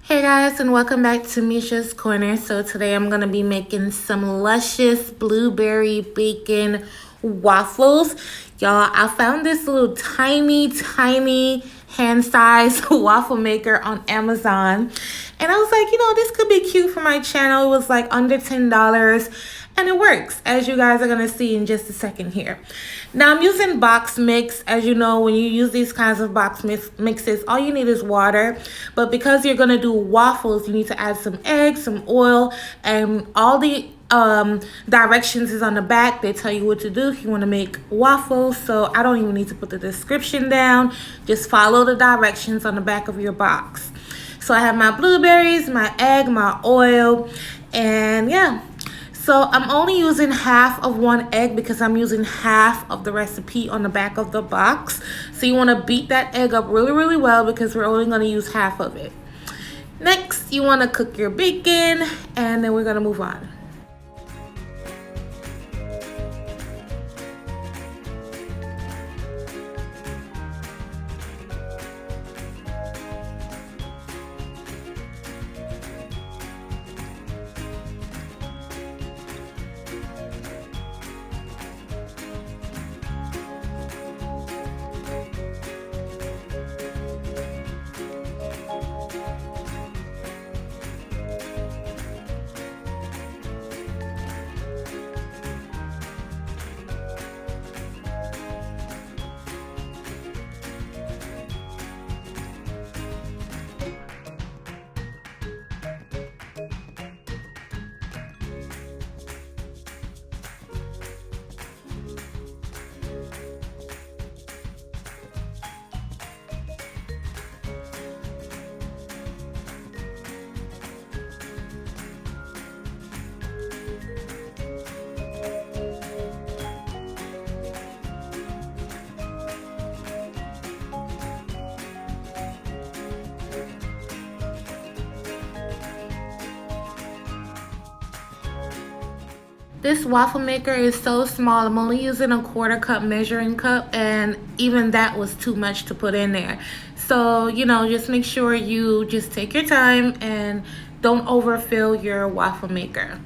Hey guys, and welcome back to Misha's Corner. So today I'm gonna be making some luscious blueberry bacon waffles. Y'all, I found this little tiny hand-sized waffle maker on Amazon. And I was like, this could be cute for my channel. It was like under $10. And it works, as you guys are going to see in just a second here. Now, I'm using box mix. As you know, when you use these kinds of box mixes, all you need is water. But because you're going to do waffles, you need to add some eggs, some oil, and all the directions is on the back. They tell you what to do if you want to make waffles. So I don't even need to put the description down. Just follow the directions on the back of your box. So I have my blueberries, my egg, my oil, and yeah. So I'm only using half of one egg because I'm using half of the recipe on the back of the box. So you want to beat that egg up really well because we're only going to use half of it. Next, you want to cook your bacon, and then we're going to move on. This waffle maker is so small. I'm only using a 1/4 cup measuring cup, and even that was too much to put in there. So, just make sure you just take your time and don't overfill your waffle maker.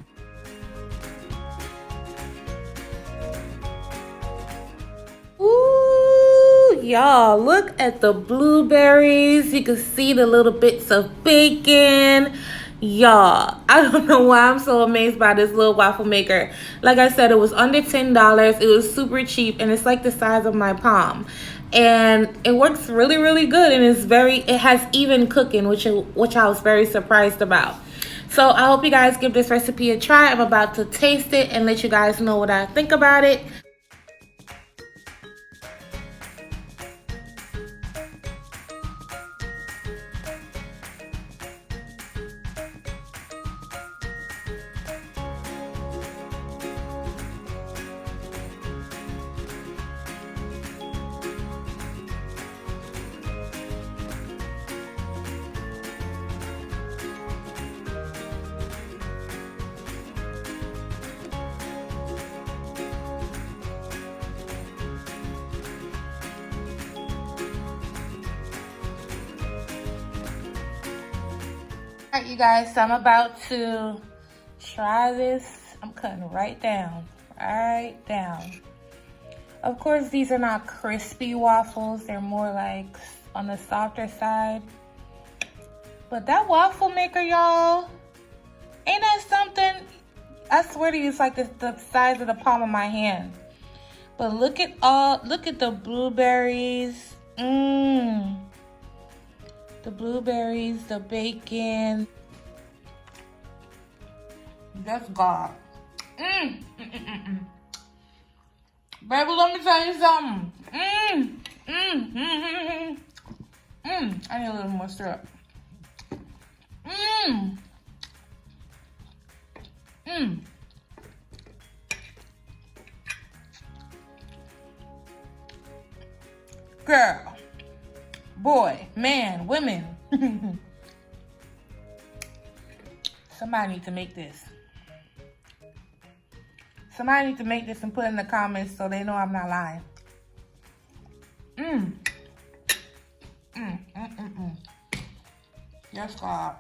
Ooh, y'all, look at the blueberries. You can see the little bits of bacon. Y'all, I don't know why I'm so amazed by this little waffle maker. Like I said, it was under $10. It was super cheap, and it's like the size of my palm. And it works really good, and it has even cooking, which I was very surprised about. So I hope you guys give this recipe a try. I'm about to taste it and let you guys know what I think about it. All right, you guys, so I'm about to try this. I'm cutting right down. Of course, these are not crispy waffles. They're more like on the softer side. But that waffle maker, y'all, ain't that something? I swear to you, it's like the size of the palm of my hand. But look at the blueberries. The blueberries, the bacon. That's God. Baby, let me tell you something. I need a little more syrup. Girl, boy, man, women. Somebody need to make this. Somebody need to make this and put it in the comments so they know I'm not lying. Yes, God.